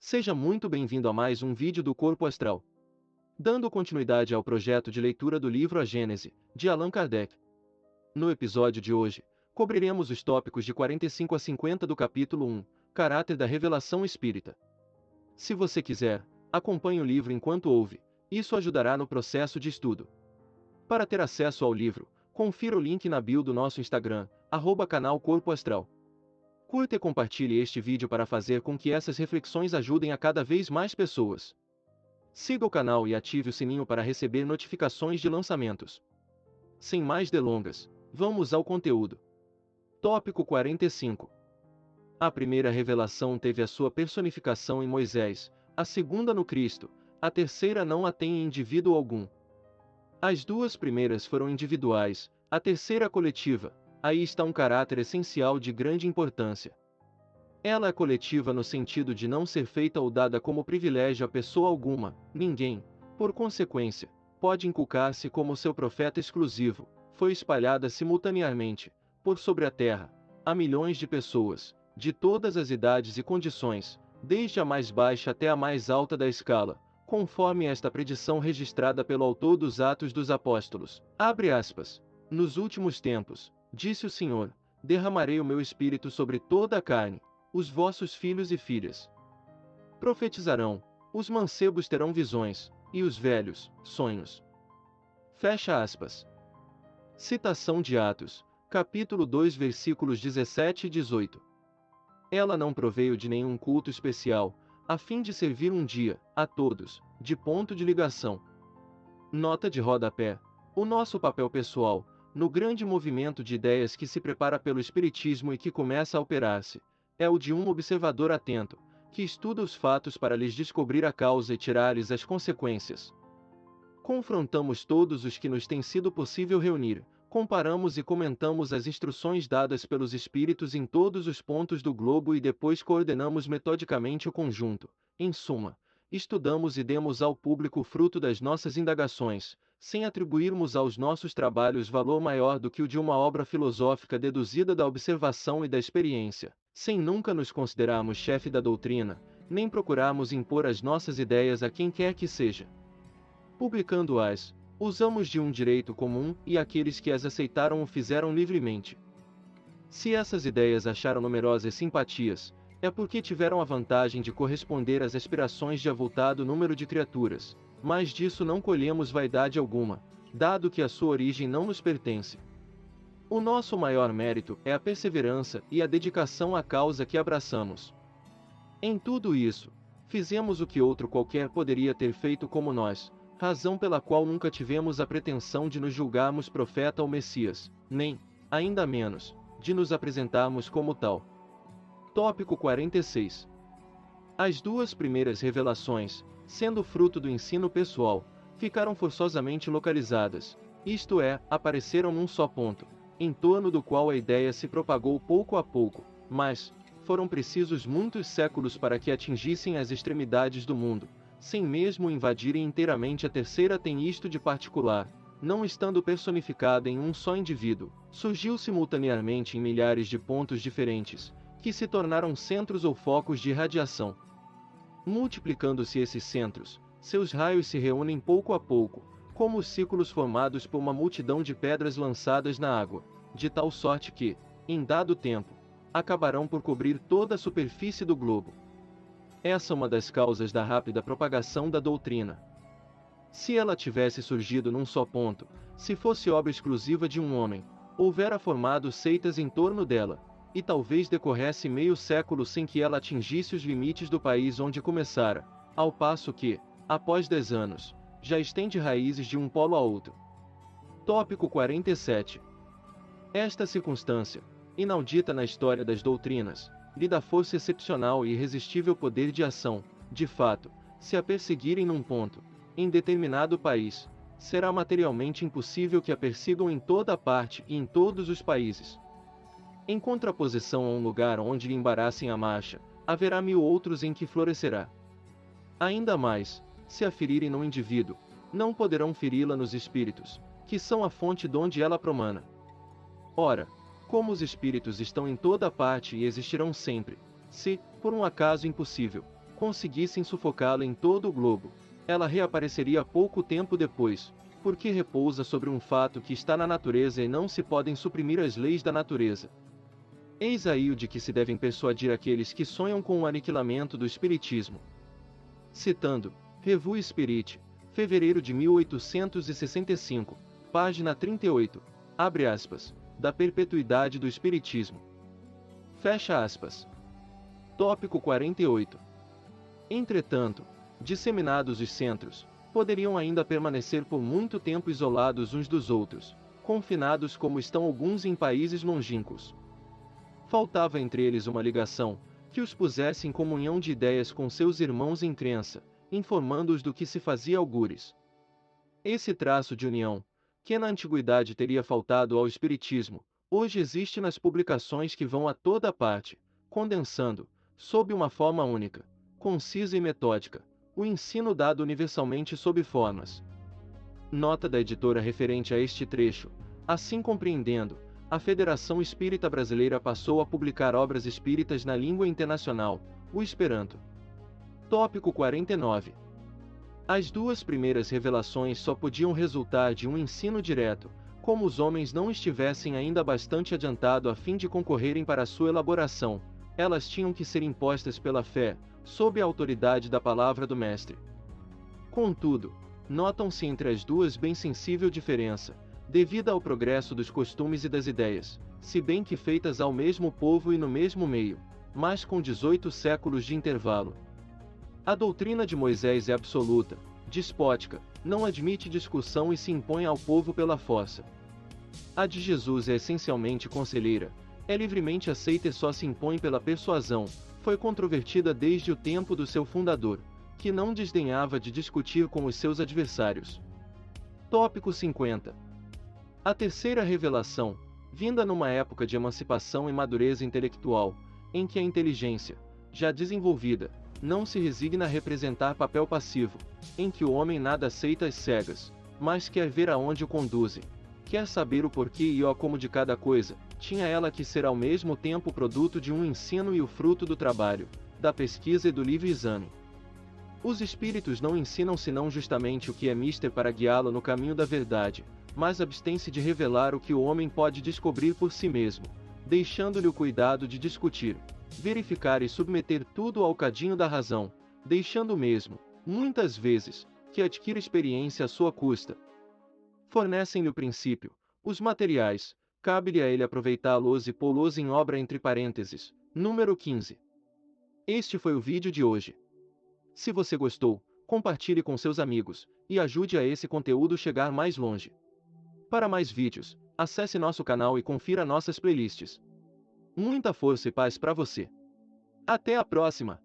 Seja muito bem-vindo a mais um vídeo do Corpo Astral. Dando continuidade ao projeto de leitura do livro A Gênese, de Allan Kardec. No episódio de hoje, cobriremos os tópicos de 45 a 50 do capítulo 1, Caráter da Revelação Espírita. Se você quiser, acompanhe o livro enquanto ouve, isso ajudará no processo de estudo. Para ter acesso ao livro, confira o link na bio do nosso Instagram, @canal Corpo Astral. Curta e compartilhe este vídeo para fazer com que essas reflexões ajudem a cada vez mais pessoas. Siga o canal e ative o sininho para receber notificações de lançamentos. Sem mais delongas, vamos ao conteúdo. Tópico 45. A primeira revelação teve a sua personificação em Moisés, a segunda no Cristo, a terceira não a tem em indivíduo algum. As duas primeiras foram individuais, a terceira coletiva. Aí está um caráter essencial de grande importância. Ela é coletiva no sentido de não ser feita ou dada como privilégio a pessoa alguma, ninguém, por consequência, pode inculcar-se como seu profeta exclusivo, foi espalhada simultaneamente, por sobre a terra, a milhões de pessoas, de todas as idades e condições, desde a mais baixa até a mais alta da escala, conforme esta predição registrada pelo autor dos Atos dos Apóstolos. Abre aspas. Nos últimos tempos, disse o Senhor, derramarei o meu espírito sobre toda a carne, os vossos filhos e filhas profetizarão, os mancebos terão visões, e os velhos, sonhos. Fecha aspas. Citação de Atos, capítulo 2 versículos 17 e 18. Ela não proveio de nenhum culto especial, a fim de servir um dia, a todos, de ponto de ligação. Nota de rodapé. O nosso papel pessoal, no grande movimento de ideias que se prepara pelo Espiritismo e que começa a operar-se, é o de um observador atento, que estuda os fatos para lhes descobrir a causa e tirar-lhes as consequências. Confrontamos todos os que nos tem sido possível reunir, comparamos e comentamos as instruções dadas pelos Espíritos em todos os pontos do globo e depois coordenamos metodicamente o conjunto. Em suma, estudamos e demos ao público o fruto das nossas indagações, sem atribuirmos aos nossos trabalhos valor maior do que o de uma obra filosófica deduzida da observação e da experiência, sem nunca nos considerarmos chefe da doutrina, nem procurarmos impor as nossas ideias a quem quer que seja. Publicando-as, usamos de um direito comum e aqueles que as aceitaram o fizeram livremente. Se essas ideias acharam numerosas simpatias, é porque tiveram a vantagem de corresponder às aspirações de avultado número de criaturas, mas disso não colhemos vaidade alguma, dado que a sua origem não nos pertence. O nosso maior mérito é a perseverança e a dedicação à causa que abraçamos. Em tudo isso, fizemos o que outro qualquer poderia ter feito como nós, razão pela qual nunca tivemos a pretensão de nos julgarmos profeta ou Messias, nem, ainda menos, de nos apresentarmos como tal. Tópico 46. As duas primeiras revelações, sendo fruto do ensino pessoal, ficaram forçosamente localizadas, isto é, apareceram num só ponto, em torno do qual a ideia se propagou pouco a pouco, mas foram precisos muitos séculos para que atingissem as extremidades do mundo, sem mesmo invadirem inteiramente a terceira. Tem isto de particular, não estando personificada em um só indivíduo, surgiu simultaneamente em milhares de pontos diferentes, que se tornaram centros ou focos de irradiação. Multiplicando-se esses centros, seus raios se reúnem pouco a pouco, como os círculos formados por uma multidão de pedras lançadas na água, de tal sorte que, em dado tempo, acabarão por cobrir toda a superfície do globo. Essa é uma das causas da rápida propagação da doutrina. Se ela tivesse surgido num só ponto, se fosse obra exclusiva de um homem, houvera formado seitas em torno dela, e talvez decorresse meio século sem que ela atingisse os limites do país onde começara, ao passo que, após 10 anos, já estende raízes de um polo a outro. Tópico 47. Esta circunstância, inaudita na história das doutrinas, lhe dá força excepcional e irresistível poder de ação. De fato, se a perseguirem num ponto, em determinado país, será materialmente impossível que a persigam em toda a parte e em todos os países. Em contraposição a um lugar onde lhe embaraçem a marcha, haverá 1000 outros em que florescerá. Ainda mais, se a ferirem no indivíduo, não poderão feri-la nos espíritos, que são a fonte donde ela promana. Ora, como os espíritos estão em toda a parte e existirão sempre, se, por um acaso impossível, conseguissem sufocá-la em todo o globo, ela reapareceria pouco tempo depois, porque repousa sobre um fato que está na natureza e não se podem suprimir as leis da natureza. Eis aí o de que se devem persuadir aqueles que sonham com o aniquilamento do espiritismo. Citando Revue Spirit, fevereiro de 1865, página 38, abre aspas, da perpetuidade do espiritismo. Fecha aspas. Tópico 48. Entretanto, disseminados os centros, poderiam ainda permanecer por muito tempo isolados uns dos outros, confinados como estão alguns em países longínquos. Faltava entre eles uma ligação, que os pusesse em comunhão de ideias com seus irmãos em crença, informando-os do que se fazia algures. Esse traço de união, que na antiguidade teria faltado ao espiritismo, hoje existe nas publicações que vão a toda parte, condensando, sob uma forma única, concisa e metódica, o ensino dado universalmente sob formas. Nota da editora referente a este trecho. Assim compreendendo, a Federação Espírita Brasileira passou a publicar obras espíritas na língua internacional, o Esperanto. Tópico 49. As duas primeiras revelações só podiam resultar de um ensino direto, como os homens não estivessem ainda bastante adiantado a fim de concorrerem para sua elaboração, elas tinham que ser impostas pela fé, sob a autoridade da palavra do Mestre. Contudo, notam-se entre as duas bem sensível diferença, devida ao progresso dos costumes e das ideias, se bem que feitas ao mesmo povo e no mesmo meio, mas com 18 séculos de intervalo. A doutrina de Moisés é absoluta, despótica, não admite discussão e se impõe ao povo pela força. A de Jesus é essencialmente conselheira, é livremente aceita e só se impõe pela persuasão, foi controvertida desde o tempo do seu fundador, que não desdenhava de discutir com os seus adversários. Tópico 50. A terceira revelação, vinda numa época de emancipação e madureza intelectual, em que a inteligência, já desenvolvida, não se resigna a representar papel passivo, em que o homem nada aceita às cegas, mas quer ver aonde o conduzem, quer saber o porquê e o como de cada coisa, tinha ela que ser ao mesmo tempo produto de um ensino e o fruto do trabalho, da pesquisa e do livre exame. Os espíritos não ensinam senão justamente o que é mister para guiá-lo no caminho da verdade, mas abstêm-se de revelar o que o homem pode descobrir por si mesmo, deixando-lhe o cuidado de discutir, verificar e submeter tudo ao cadinho da razão, deixando mesmo, muitas vezes, que adquira experiência à sua custa. Fornecem-lhe o princípio, os materiais, cabe-lhe a ele aproveitá-los e pô-los em obra entre parênteses. Número 15. Este foi o vídeo de hoje. Se você gostou, compartilhe com seus amigos, e ajude a esse conteúdo chegar mais longe. Para mais vídeos, acesse nosso canal e confira nossas playlists. Muita força e paz para você. Até a próxima!